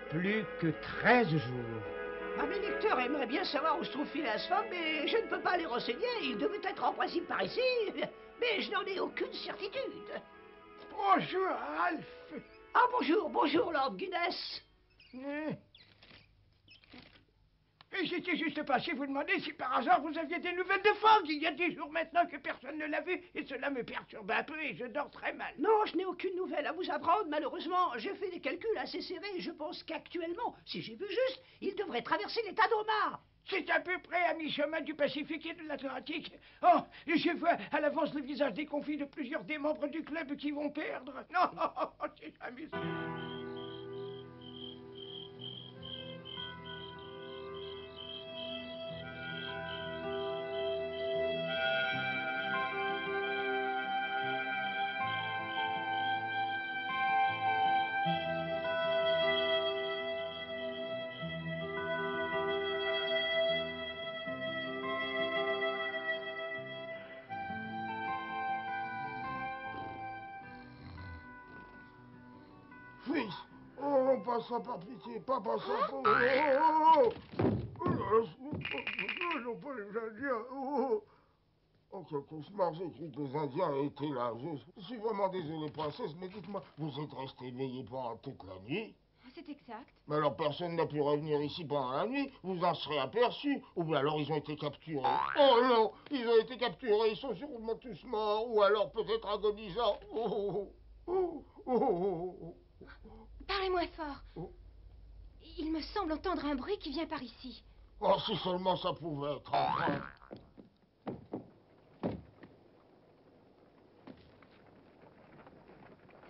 plus que 13 jours. Ah, mes lecteurs aimeraient bien savoir où se trouve Phileas Fogg, mais je ne peux pas les renseigner. Il devait être en principe par ici, mais je n'en ai aucune certitude. Bonjour, Ralph. Ah, bonjour, Lord Guinness. Et j'étais juste passé vous demander si par hasard vous aviez des nouvelles de Fogg. Il y a 10 jours maintenant que personne ne l'a vu, et cela me perturbe un peu et je dors très mal. Non, je n'ai aucune nouvelle à vous apprendre, malheureusement. J'ai fait des calculs assez serrés et je pense qu'actuellement, si j'ai vu juste, il devrait traverser l'état d'Omar. C'est à peu près à mi-chemin du Pacifique et de l'Atlantique. Oh, et je vois à l'avance le visage déconfit de plusieurs des membres du club qui vont perdre. Non, c'est jamais ça. Fils, on passera par pitié, pas par ça. Oh, non, pas les Indiens. Oh, quel cauchemar, j'ai cru que les Indiens étaient là. Je suis vraiment désolé, princesse, mais dites-moi, vous êtes resté éveillé pendant toute la nuit? C'est exact. Mais alors personne n'a pu revenir ici pendant la nuit, vous en serez aperçus. Ou bien alors ils ont été capturés. Oh non, ils ont été capturés, ils sont sûrement tous morts, ou alors peut-être agonisants. Parlez-moi fort. Il me semble entendre un bruit qui vient par ici. Oh, si seulement ça pouvait être enfin.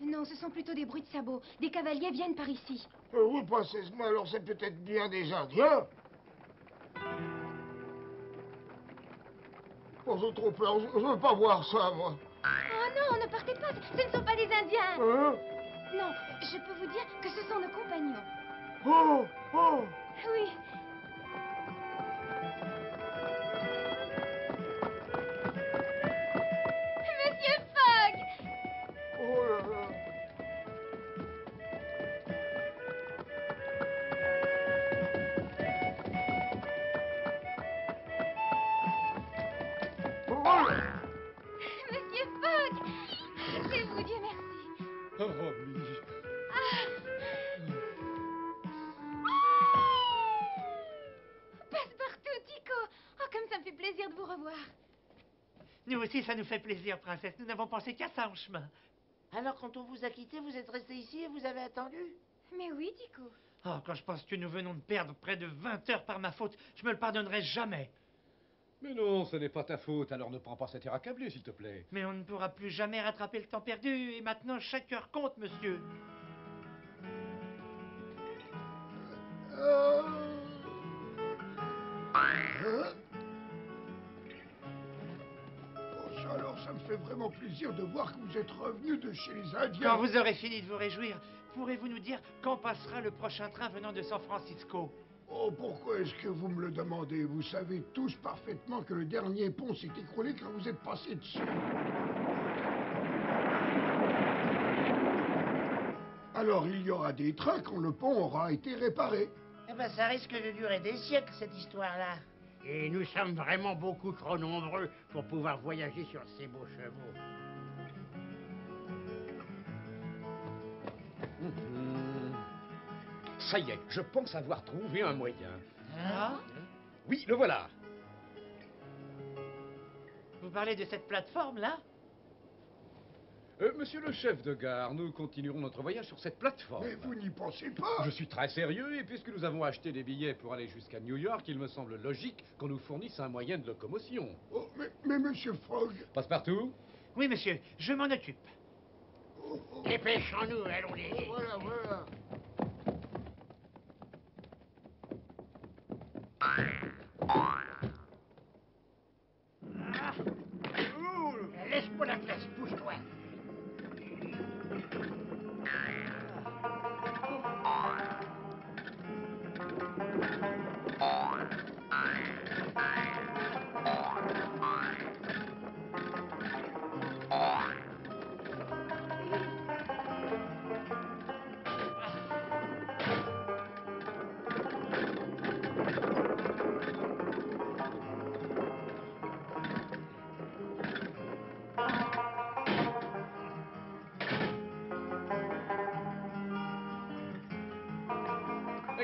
Non, ce sont plutôt des bruits de sabots. Des cavaliers viennent par ici. Oui, princesse, mais alors c'est peut-être bien des Indiens. Oh, j'ai trop peur, je veux pas voir ça, moi. Oh non, ne partez pas, ce ne sont pas des Indiens. Hein? Non, je peux vous dire que ce sont nos compagnons. Oh. Oui. Monsieur Fogg! Oh là là. Monsieur Fogg! C'est vous, Dieu merci. Oh, Romy. Passepartout, Tico! Oh, comme ça me fait plaisir de vous revoir. Nous aussi, ça nous fait plaisir, princesse. Nous n'avons pensé qu'à ça en chemin. Alors, quand on vous a quitté, vous êtes resté ici et vous avez attendu? Mais oui, Tico. Oh, quand je pense que nous venons de perdre près de 20 heures par ma faute, je me le pardonnerai jamais. Mais non, ce n'est pas ta faute, alors ne prends pas cet air accablé, s'il te plaît. Mais on ne pourra plus jamais rattraper le temps perdu, et maintenant chaque heure compte, monsieur. Alors, ça me fait vraiment plaisir de voir que vous êtes revenu de chez les Indiens. Quand vous aurez fini de vous réjouir, pourrez-vous nous dire quand passera le prochain train venant de San Francisco? Oh, pourquoi est-ce que vous me le demandez? Vous savez tous parfaitement que le dernier pont s'est écroulé quand vous êtes passé dessus. Alors, il y aura des trains quand le pont aura été réparé. Eh ben, ça risque de durer des siècles, cette histoire-là. Et nous sommes vraiment beaucoup trop nombreux pour pouvoir voyager sur ces beaux chevaux. Ça y est, je pense avoir trouvé un moyen. Hein? Oui, le voilà. Vous parlez de cette plateforme-là? Monsieur le chef de gare, nous continuerons notre voyage sur cette plateforme. Mais vous n'y pensez pas. Je suis très sérieux, et puisque nous avons acheté des billets pour aller jusqu'à New York, il me semble logique qu'on nous fournisse un moyen de locomotion. Oh, mais monsieur Fogg... Passe-partout? Oui, monsieur, je m'en occupe. Dépêchons-nous, allons-y. Voilà. Laisse-moi la place, bouge-toi.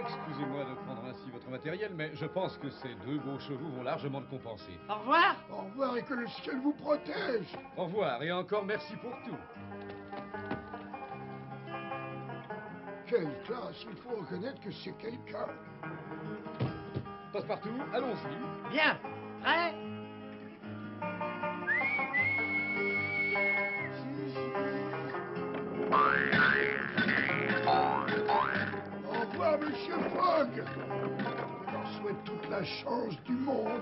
Excusez-moi de prendre ainsi votre matériel, mais je pense que ces 2 beaux chevaux vont largement le compenser. Au revoir. Au revoir et que le ciel vous protège. Au revoir et encore merci pour tout. Quelle classe, il faut reconnaître que c'est quelqu'un. Passe-partout, allons-y. Bien. Prêt? Au revoir, monsieur Fogg. Je leur souhaite toute la chance du monde.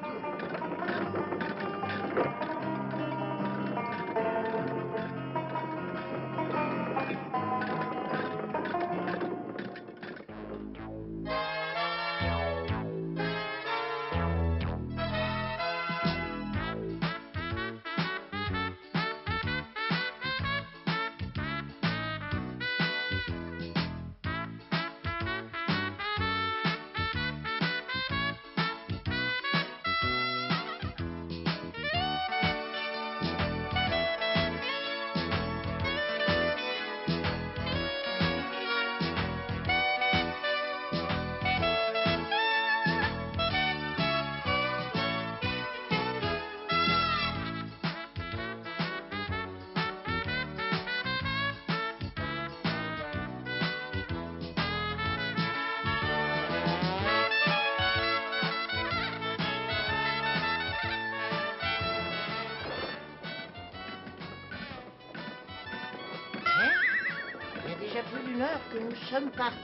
Il y a déjà plus d'une heure que nous sommes partis.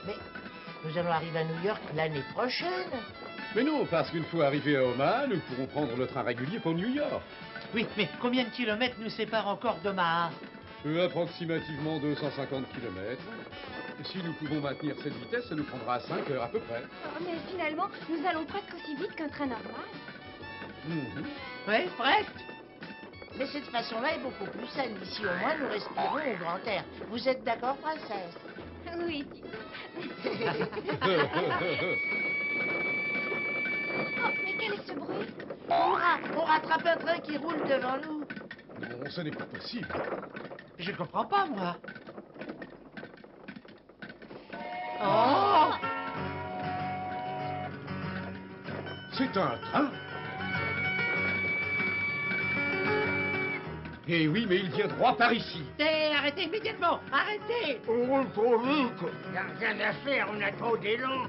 Mais nous allons arriver à New York l'année prochaine. Mais non, parce qu'une fois arrivés à Omaha, nous pourrons prendre le train régulier pour New York. Oui, mais combien de kilomètres nous séparent encore d'Omaha? Approximativement 250 km. Si nous pouvons maintenir cette vitesse, ça nous prendra 5 heures à peu près. Oh, mais finalement, nous allons presque aussi vite qu'un train normal. Oui, presque. Mais cette façon-là est beaucoup plus saine. Ici, au moins, nous respirons au grand air. Vous êtes d'accord, princesse? Oui, Tico. Oh, mais quel est ce bruit? On rattrape un train qui roule devant nous. Non, ce n'est pas possible. Je comprends pas, moi. Oh! C'est un train. Eh oui, mais il vient droit par ici. Arrêtez immédiatement! Arrêtez! On roule trop vite. Y a rien à faire, on a trop d'élan.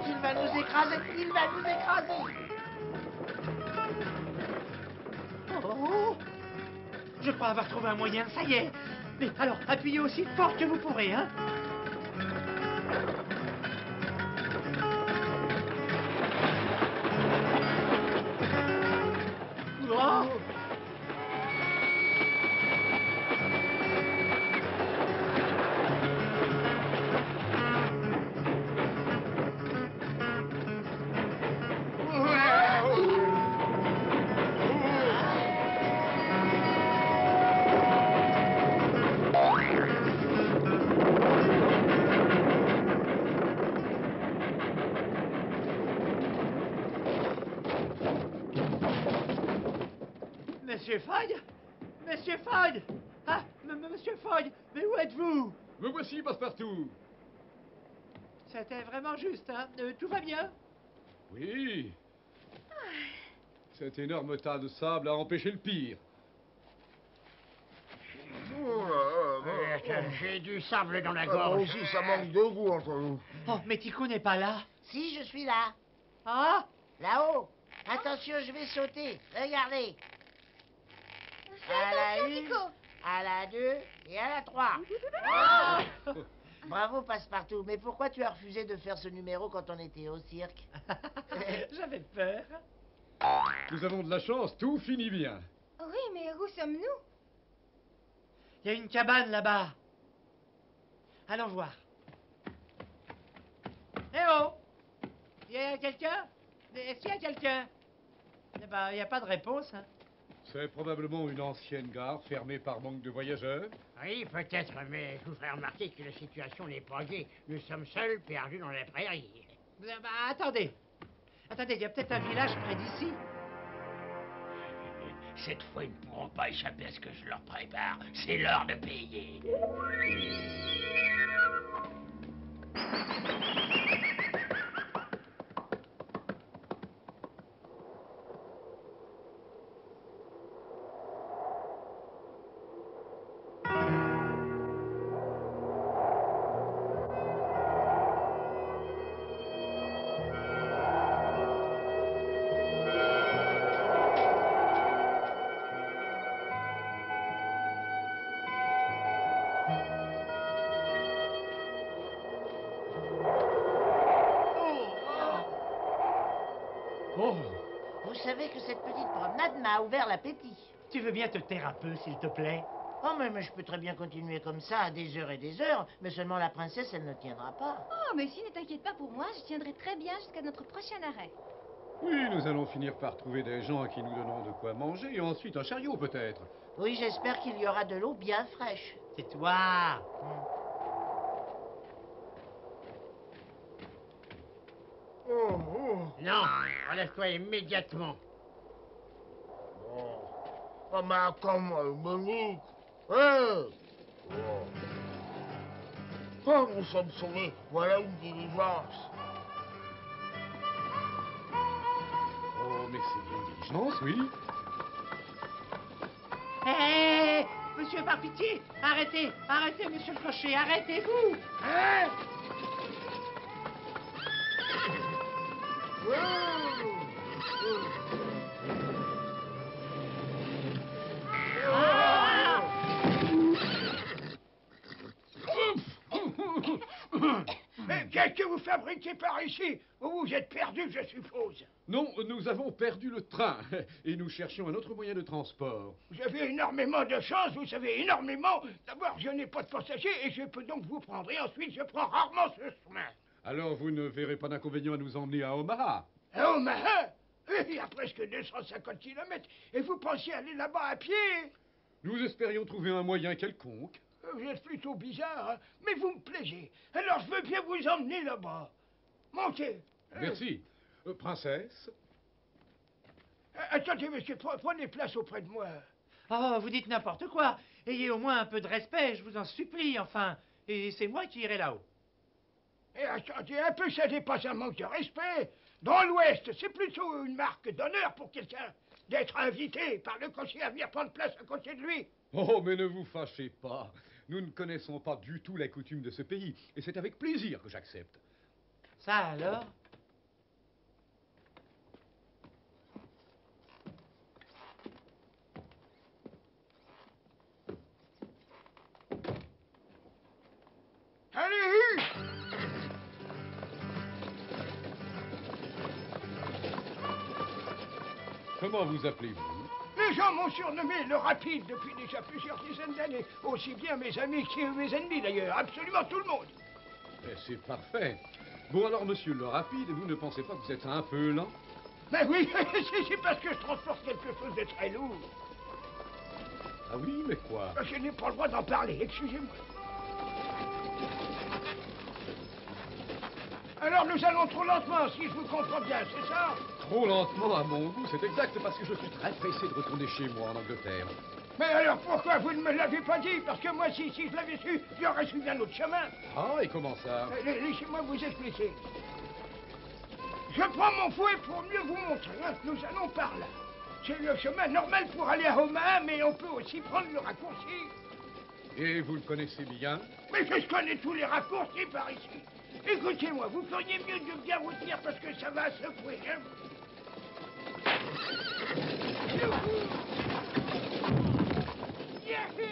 Il va nous écraser. Il va nous écraser. Oh! Je crois avoir trouvé un moyen, ça y est. Mais alors, appuyez aussi fort que vous pourrez, hein? Oh! Monsieur Fogg? Monsieur Fogg? Ah, Monsieur Fogg, mais où êtes-vous? Me voici, Passepartout. C'était vraiment juste, hein? Tout va bien? Oui. Cet énorme tas de sable a empêché le pire. Oh là là, J'ai du sable dans la moi gorge. aussi, ça manque de goût entre nous. Oh, mais Tico n'est pas là. Si, je suis là. Ah? Là-haut. Attention, je vais sauter. Regardez. Fais À la attention, une, Tico. à la 2 et à la 3. Bravo, Passepartout. Mais pourquoi tu as refusé de faire ce numéro quand on était au cirque? J'avais peur. Nous avons de la chance, tout finit bien. Oui, mais où sommes-nous? Il y a une cabane là-bas. Allons voir. Eh oh! Il y a quelqu'un? Est-ce qu'il y a quelqu'un? Eh ben, il n'y a pas de réponse, hein. C'est probablement une ancienne gare fermée par manque de voyageurs. Oui, peut-être, mais je vous ferai remarquer que la situation n'est pas gaie. Nous sommes seuls, perdus dans la prairie. Bah, attendez. Attendez, il y a peut-être un village près d'ici. Cette fois, ils ne pourront pas échapper à ce que je leur prépare. C'est l'heure de payer. Oh, Vous savez que cette petite promenade m'a ouvert l'appétit. Tu veux bien te taire un peu, s'il te plaît? Oh, mais je peux très bien continuer comme ça à des heures et des heures, mais seulement la princesse, elle ne tiendra pas. Oh, mais si, ne t'inquiète pas pour moi, je tiendrai très bien jusqu'à notre prochain arrêt. oui, nous allons finir par trouver des gens à qui nous donnons de quoi manger et ensuite un chariot peut-être. Oui, j'espère qu'il y aura de l'eau bien fraîche. C'est toi. Non, relève-toi immédiatement. Oh, mais attends-moi, Monique. Hein? Oh, nous sommes sauvés. Voilà une diligence. Oh, mais c'est bien une diligence, oui. Hé, monsieur, par pitié, arrêtez, arrêtez, monsieur le cocher, arrêtez-vous. Hein? Mais qu'est-ce que vous fabriquez par ici? Vous êtes perdu, je suppose. Non, nous avons perdu le train et nous cherchions un autre moyen de transport. Vous avez énormément de chance, vous savez énormément. D'abord, je n'ai pas de passagers et je peux donc vous prendre. Et ensuite, je prends rarement ce chemin. Alors vous ne verrez pas d'inconvénient à nous emmener à Omaha. À Omaha? Il y a presque 250 kilomètres. Et vous pensiez aller là-bas à pied? Nous espérions trouver un moyen quelconque. Vous êtes plutôt bizarre, hein? Mais vous me plaisez. Alors je veux bien vous emmener là-bas. Montez. Merci. Princesse? Attendez, monsieur, prenez place auprès de moi. Oh, vous dites n'importe quoi. Ayez au moins un peu de respect, je vous en supplie, enfin. Et c'est moi qui irai là-haut. Et attendez un peu, ça n'est pas un manque de respect. Dans l'Ouest, c'est plutôt une marque d'honneur pour quelqu'un d'être invité par le cocher à venir prendre place à côté de lui. Oh, mais ne vous fâchez pas. Nous ne connaissons pas du tout la coutume de ce pays. Et c'est avec plaisir que j'accepte. Ça alors? Allez! Comment vous appelez-vous? Les gens m'ont surnommé le rapide depuis déjà plusieurs dizaines d'années. Aussi bien mes amis que mes ennemis d'ailleurs. Absolument tout le monde. Eh, c'est parfait. Bon, alors, monsieur le rapide, vous ne pensez pas que vous êtes un peu lent? Ben oui, c'est parce que je transporte quelque chose de très lourd. Ah oui, mais quoi? Je n'ai pas le droit d'en parler, excusez-moi. Alors nous allons trop lentement, si je vous comprends bien, c'est ça? Trop lentement à mon goût, c'est exact parce que je suis très pressé de retourner chez moi en Angleterre. Mais alors pourquoi vous ne me l'avez pas dit? Parce que moi, si je l'avais su, j'aurais suivi un autre chemin. Ah, et comment ça? Laissez-moi vous expliquer. Je prends mon fouet pour mieux vous montrer. Hein. Nous allons par là. C'est le chemin normal pour aller à Omaha, mais on peut aussi prendre le raccourci. Et vous le connaissez bien? Mais je connais tous les raccourcis par ici. Écoutez-moi, vous feriez mieux de bien vous tenir parce que ça va secouer. Hein. Youhou! Yahoo!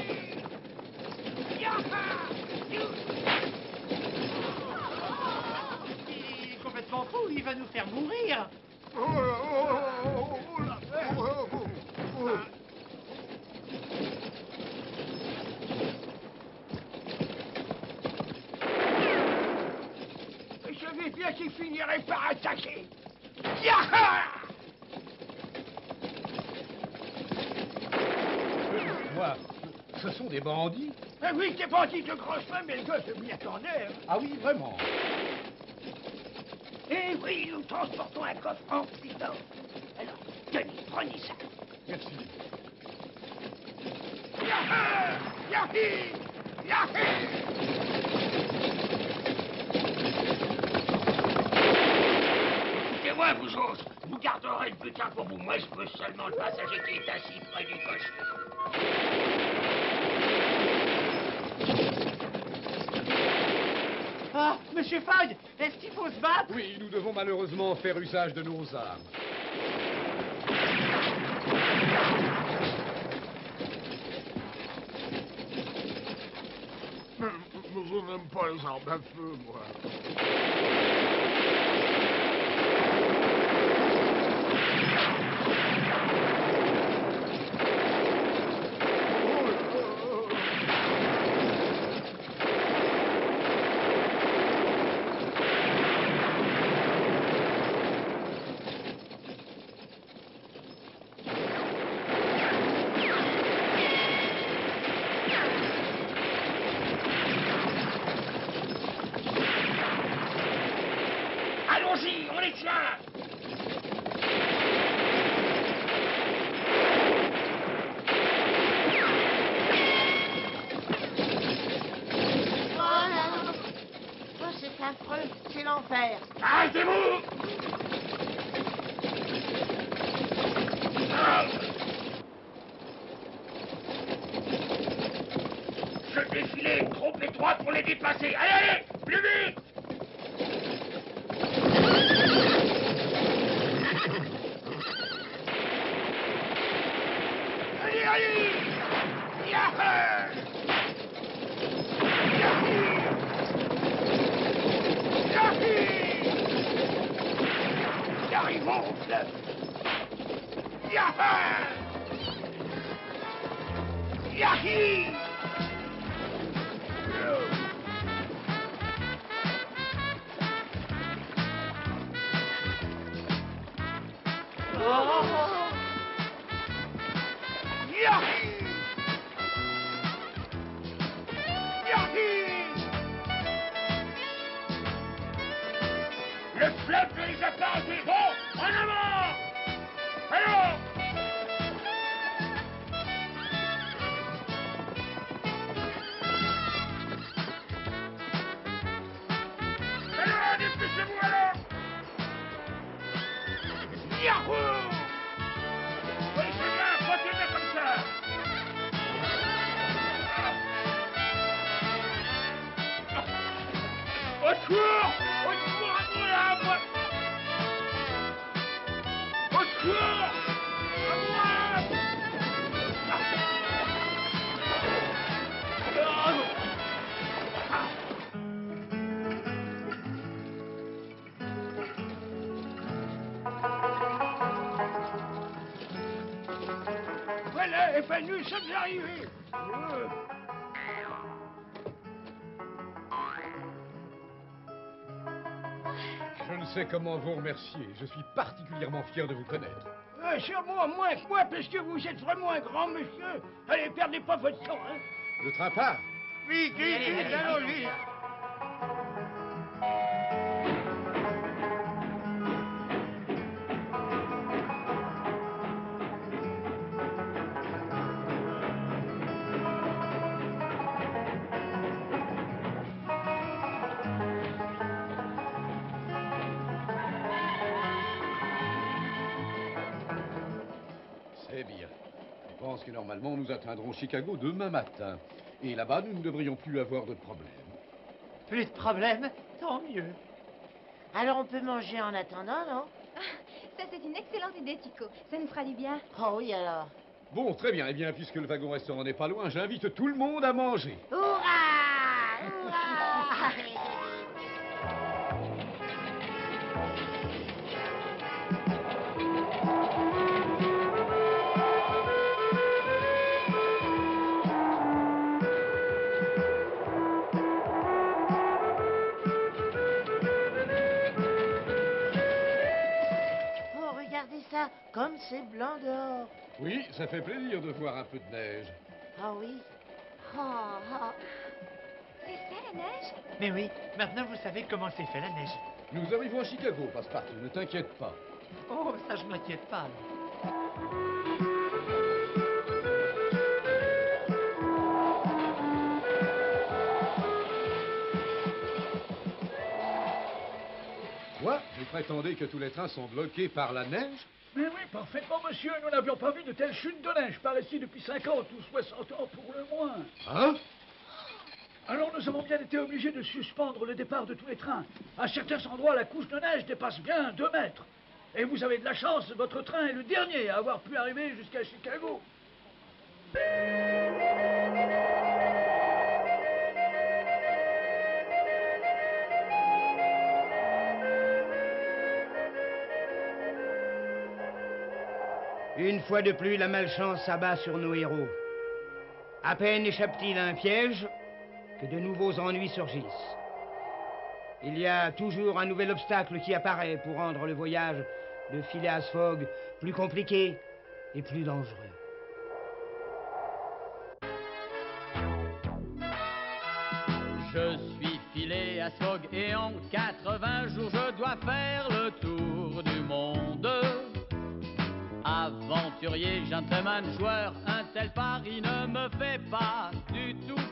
Yaha! Il est complètement fou, il va nous faire mourir. Je savais bien qu'il finirait par attaquer. Yaha! Ce sont des bandits? Ah oui, des bandits de grosse main, mais le gars, je m'y attendais. Hein. Ah oui, vraiment? Eh oui, nous transportons un coffre rempli d'or. Alors, tenez, prenez ça. Merci. Yaha! Yahi! Yahi! Écoutez-moi, vous autres. Vous garderez le butin pour vous. Moi, je peux seulement le passager qui est assis près du cocher. Ah, Monsieur Fogg, est-ce qu'il faut se battre? Oui, nous devons malheureusement faire usage de nos armes. Mais je n'aime pas les armes à feu, moi. Allons-y, on les tient. Oh là là. Oh, c'est affreux, c'est l'enfer. Arrêtez-vous. Ah. Ce défilé est trop étroit pour les dépasser. Allez, allez, plus vite. Allez, allez! Yaha! Yahi! Yahi! Nous arrivons au fleuve. Yaha! Yahi! Yahi! Yahi! Le fleuve ne les a pas arrêtés. Bon, en avant. Allons. Alors, dépêchez-vous alors. Yahoo! Oui, c'est bien, continuez comme ça. Au secours! Au secours à moi, là, à moi! Au secours! À moi! Voilà, et ben nous sommes arrivés. Je ne sais comment vous remercier. Je suis particulièrement fier de vous connaître. Sûrement moins que moi, parce que vous êtes vraiment un grand monsieur. Allez, perdez pas votre temps, hein. Le train part. Vite, vite, vite, allons vite. C'est bien. Je pense que normalement nous atteindrons Chicago demain matin. Et là-bas, nous ne devrions plus avoir de problème. Plus de problème, tant mieux. Alors on peut manger en attendant, non? Ça, c'est une excellente idée, Tico. Ça nous fera du bien. Oh oui, alors. Bon, très bien. Eh bien, puisque le wagon-restaurant n'est pas loin, j'invite tout le monde à manger. Hurrah! Hurrah! Oh, regardez ça, comme c'est blanc dehors. Oui, ça fait plaisir de voir un peu de neige. Ah oui. C'est ça, la neige? Mais oui, maintenant vous savez comment c'est fait la neige. Nous arrivons à Chicago, Passepartout, ne t'inquiète pas. Oh, ça je m'inquiète pas. alors. Quoi? Vous prétendez que tous les trains sont bloqués par la neige? Mais oui, parfaitement, monsieur. Nous n'avions pas vu de telle chute de neige par ici depuis 50 ou 60 ans pour le moins. Hein? Alors nous avons bien été obligés de suspendre le départ de tous les trains. À certains endroits, la couche de neige dépasse bien 2 mètres. Et vous avez de la chance, votre train est le dernier à avoir pu arriver jusqu'à Chicago. Une fois de plus, la malchance s'abat sur nos héros. À peine échappe-t-il à un piège que de nouveaux ennuis surgissent. Il y a toujours un nouvel obstacle qui apparaît pour rendre le voyage de Phileas Fogg plus compliqué et plus dangereux. Je suis Phileas Fogg et en 80 jours je dois faire le tour du monde. Aventurier, gentleman, joueur, un tel pari ne me fait pas du tout